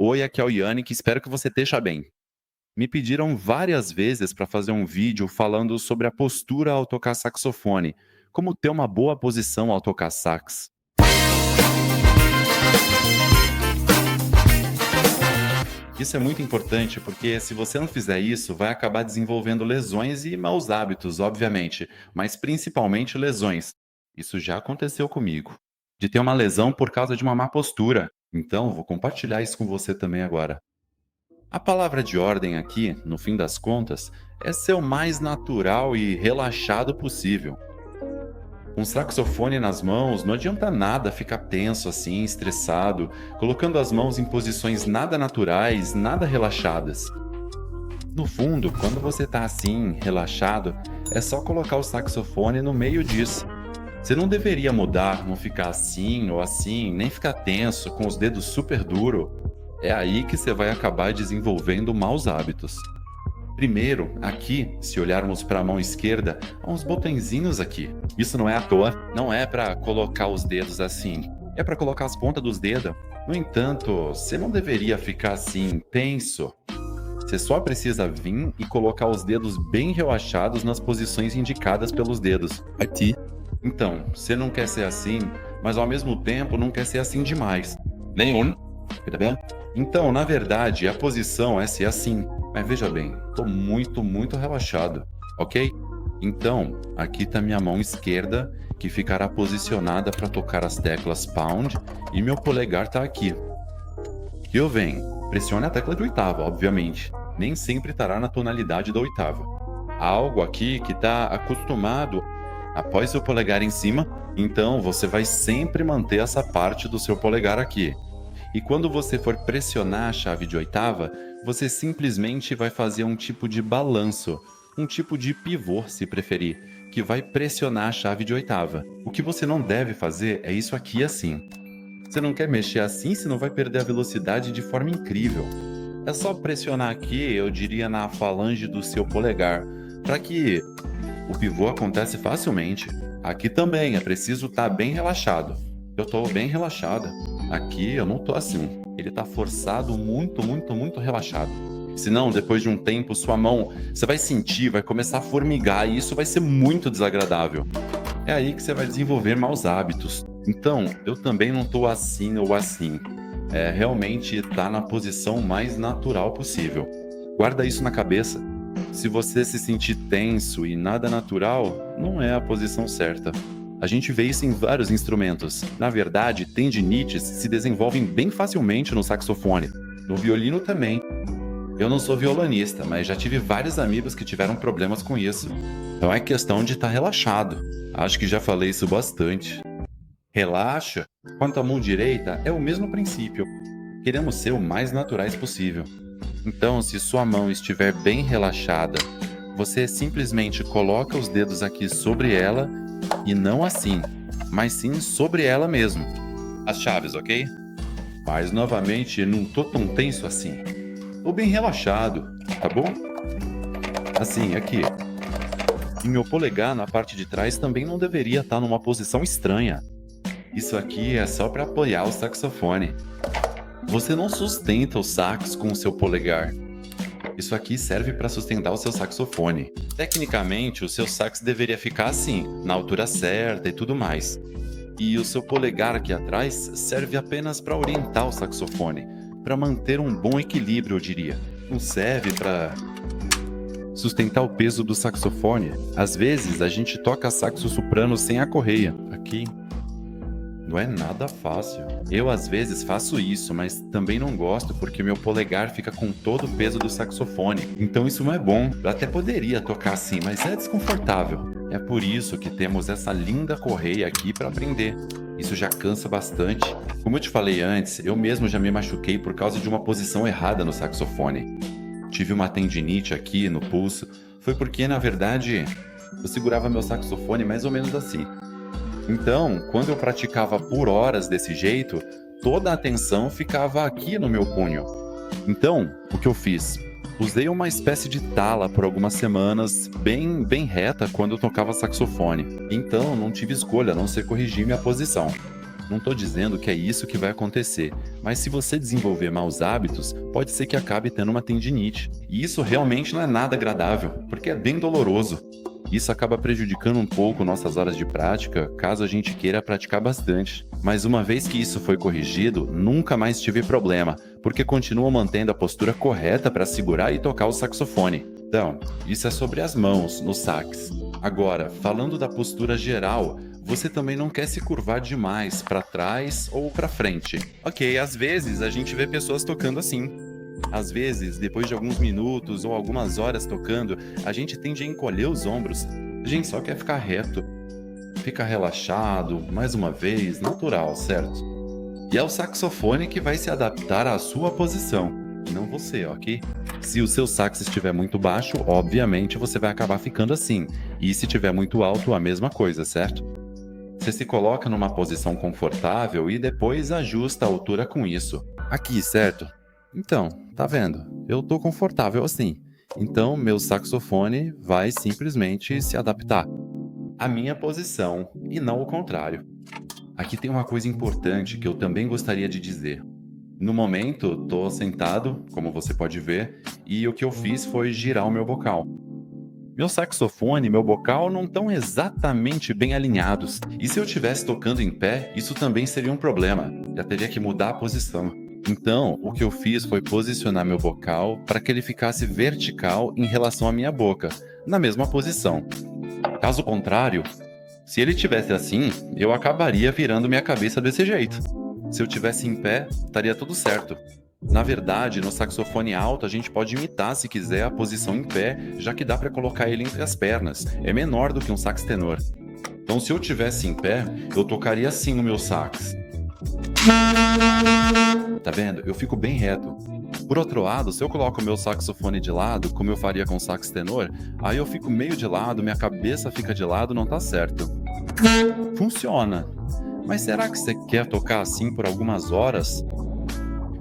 Oi, aqui é o Yannick, espero que você esteja bem. Me pediram várias vezes para fazer um vídeo falando sobre a postura ao tocar saxofone, como ter uma boa posição ao tocar sax. Isso é muito importante porque se você não fizer isso, vai acabar desenvolvendo lesões e maus hábitos, obviamente, mas principalmente lesões. Isso já aconteceu comigo. De ter uma lesão por causa de uma má postura. Então, vou compartilhar isso com você também agora. A palavra de ordem aqui, no fim das contas, é ser o mais natural e relaxado possível. Um saxofone nas mãos, não adianta nada ficar tenso assim, estressado, colocando as mãos em posições nada naturais, nada relaxadas. No fundo, quando você está assim, relaxado, é só colocar o saxofone no meio disso. Você não deveria mudar, não ficar assim ou assim, nem ficar tenso, com os dedos super duros. É aí que você vai acabar desenvolvendo maus hábitos. Primeiro, aqui, se olharmos para a mão esquerda, há uns botõezinhos aqui. Isso não é à toa, não é para colocar os dedos assim, é para colocar as pontas dos dedos. No entanto, você não deveria ficar assim, tenso. Você só precisa vir e colocar os dedos bem relaxados nas posições indicadas pelos dedos. Aqui. Então, você não quer ser assim, mas ao mesmo tempo não quer ser assim demais. Nenhum. Tá bem? Então, na verdade, a posição é ser assim. Mas veja bem, tô muito relaxado, ok? Então, aqui está minha mão esquerda, que ficará posicionada para tocar as teclas Pound, e meu polegar está aqui. Que eu venho, pressione a tecla de oitava, obviamente. Nem sempre estará na tonalidade da oitava. Há algo aqui que está acostumado após seu polegar em cima, então você vai sempre manter essa parte do seu polegar aqui. E quando você for pressionar a chave de oitava, você simplesmente vai fazer um tipo de balanço, um tipo de pivô, se preferir, que vai pressionar a chave de oitava. O que você não deve fazer é isso aqui assim. Você não quer mexer assim, senão vai perder a velocidade de forma incrível. É só pressionar aqui, eu diria na falange do seu polegar, para que o pivô acontece facilmente. Aqui também é preciso estar bem relaxado. Eu estou bem relaxada. Aqui eu não tô assim. Ele tá forçado, muito relaxado. Senão, depois de um tempo, sua mão, você vai sentir, vai começar a formigar e isso vai ser muito desagradável. É aí que você vai desenvolver maus hábitos. Então, eu também não tô assim ou assim. É realmente tá na posição mais natural possível. Guarda isso na cabeça. Se você se sentir tenso e nada natural, não é a posição certa. A gente vê isso em vários instrumentos. Na verdade, tendinites se desenvolvem bem facilmente no saxofone. No violino também. Eu não sou violonista, mas já tive vários amigos que tiveram problemas com isso. Então é questão de estar relaxado. Acho que já falei isso bastante. Relaxa. Quanto à mão direita, é o mesmo princípio. Queremos ser o mais naturais possível. Então, se sua mão estiver bem relaxada, você simplesmente coloca os dedos aqui sobre ela e não assim, mas sim sobre ela mesmo. As chaves, ok? Mas novamente, não tô tão tenso assim. Tô bem relaxado, tá bom? Assim, aqui. E meu polegar na parte de trás também não deveria estar numa posição estranha. Isso aqui é só para apoiar o saxofone. Você não sustenta o sax com o seu polegar. Isso aqui serve para sustentar o seu saxofone. Tecnicamente, o seu sax deveria ficar assim, na altura certa e tudo mais. E o seu polegar aqui atrás serve apenas para orientar o saxofone, para manter um bom equilíbrio, eu diria. Não serve para sustentar o peso do saxofone. Às vezes, a gente toca saxo soprano sem a correia. Aqui. Não é nada fácil. Eu às vezes faço isso, mas também não gosto porque meu polegar fica com todo o peso do saxofone. Então isso não é bom. Eu até poderia tocar assim, mas é desconfortável. É por isso que temos essa linda correia aqui para aprender. Isso já cansa bastante. Como eu te falei antes, eu mesmo já me machuquei por causa de uma posição errada no saxofone. Tive uma tendinite aqui no pulso. Foi porque, na verdade, eu segurava meu saxofone mais ou menos assim. Então, quando eu praticava por horas desse jeito, toda a atenção ficava aqui no meu punho. Então, o que eu fiz? Usei uma espécie de tala por algumas semanas, bem reta quando eu tocava saxofone. Então, não tive escolha a não ser corrigir minha posição. Não estou dizendo que é isso que vai acontecer, mas se você desenvolver maus hábitos, pode ser que acabe tendo uma tendinite. E isso realmente não é nada agradável, porque é bem doloroso. Isso acaba prejudicando um pouco nossas horas de prática, caso a gente queira praticar bastante. Mas uma vez que isso foi corrigido, nunca mais tive problema, porque continuo mantendo a postura correta para segurar e tocar o saxofone. Então, isso é sobre as mãos, no sax. Agora, falando da postura geral, você também não quer se curvar demais para trás ou para frente. Ok, às vezes a gente vê pessoas tocando assim. Às vezes, depois de alguns minutos ou algumas horas tocando, a gente tende a encolher os ombros. A gente só quer ficar reto. Fica relaxado, mais uma vez, natural, certo? E é o saxofone que vai se adaptar à sua posição, e não você, ok? Se o seu sax estiver muito baixo, obviamente você vai acabar ficando assim. E se estiver muito alto, a mesma coisa, certo? Você se coloca numa posição confortável e depois ajusta a altura com isso. Aqui, certo? Então, tá vendo? Eu tô confortável assim. Então, meu saxofone vai simplesmente se adaptar à minha posição e não o contrário. Aqui tem uma coisa importante que eu também gostaria de dizer. No momento, tô sentado, como você pode ver, e o que eu fiz foi girar o meu bocal. Meu saxofone e meu bocal não estão exatamente bem alinhados. E se eu estivesse tocando em pé, isso também seria um problema. Já teria que mudar a posição. Então, o que eu fiz foi posicionar meu bocal para que ele ficasse vertical em relação à minha boca, na mesma posição. Caso contrário, se ele tivesse assim, eu acabaria virando minha cabeça desse jeito. Se eu tivesse em pé, estaria tudo certo. Na verdade, no saxofone alto a gente pode imitar, se quiser, a posição em pé, já que dá para colocar ele entre as pernas. É menor do que um sax tenor. Então, se eu tivesse em pé, eu tocaria assim no meu sax. Tá vendo? Eu fico bem reto. Por outro lado, se eu coloco o meu saxofone de lado, como eu faria com o sax tenor, aí eu fico meio de lado, minha cabeça fica de lado, não tá certo. Funciona. Mas será que você quer tocar assim por algumas horas?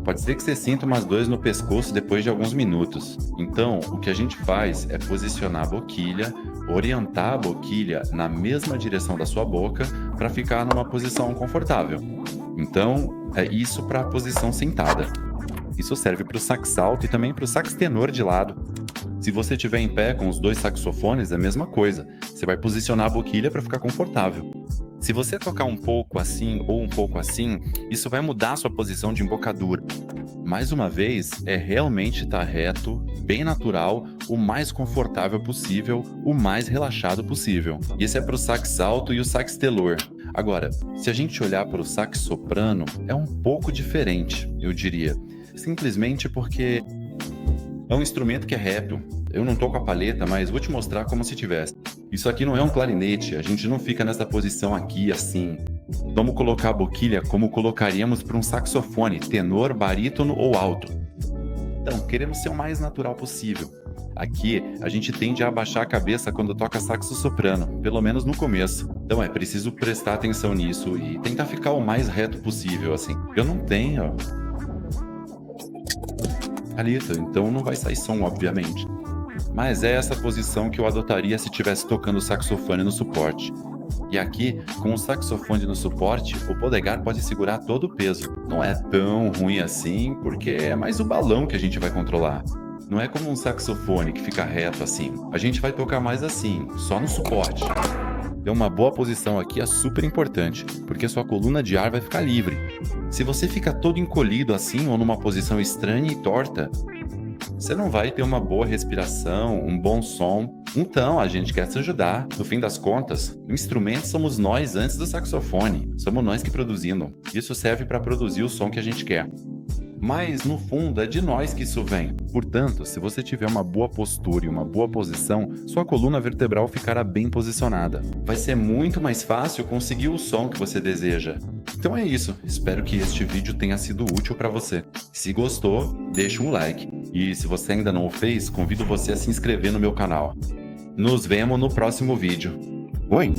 Pode ser que você sinta umas dores no pescoço depois de alguns minutos. Então, o que a gente faz é posicionar a boquilha, orientar a boquilha na mesma direção da sua boca para ficar numa posição confortável. Então, é isso para a posição sentada. Isso serve para o sax alto e também para o sax tenor de lado. Se você estiver em pé com os dois saxofones, é a mesma coisa. Você vai posicionar a boquilha para ficar confortável. Se você tocar um pouco assim ou um pouco assim, isso vai mudar a sua posição de embocadura. Mais uma vez, é realmente estar reto, bem natural, o mais confortável possível, o mais relaxado possível. E esse é para o sax alto e o sax tenor. Agora, se a gente olhar para o sax soprano, é um pouco diferente, eu diria. Simplesmente porque é um instrumento que é réptil. Eu não tô com a palheta, mas vou te mostrar como se tivesse. Isso aqui não é um clarinete, a gente não fica nessa posição aqui assim. Vamos colocar a boquilha como colocaríamos para um saxofone, tenor, barítono ou alto. Então, queremos ser o mais natural possível. Aqui, a gente tende a abaixar a cabeça quando toca saxo soprano, pelo menos no começo. Então é preciso prestar atenção nisso e tentar ficar o mais reto possível, assim. Eu não tenho palheta, então não vai sair som, obviamente. Mas é essa posição que eu adotaria se estivesse tocando saxofone no suporte. E aqui, com o saxofone no suporte, o polegar pode segurar todo o peso. Não é tão ruim assim, porque é mais o balão que a gente vai controlar. Não é como um saxofone que fica reto assim. A gente vai tocar mais assim, só no suporte. Ter uma boa posição aqui é super importante, porque sua coluna de ar vai ficar livre. Se você fica todo encolhido assim ou numa posição estranha e torta, você não vai ter uma boa respiração, um bom som. Então, a gente quer te ajudar. No fim das contas, o instrumento somos nós antes do saxofone. Somos nós que produzimos. Isso serve para produzir o som que a gente quer. Mas, no fundo, é de nós que isso vem. Portanto, se você tiver uma boa postura e uma boa posição, sua coluna vertebral ficará bem posicionada. Vai ser muito mais fácil conseguir o som que você deseja. Então é isso. Espero que este vídeo tenha sido útil para você. Se gostou, deixa um like. E se você ainda não o fez, convido você a se inscrever no meu canal. Nos vemos no próximo vídeo. Oi!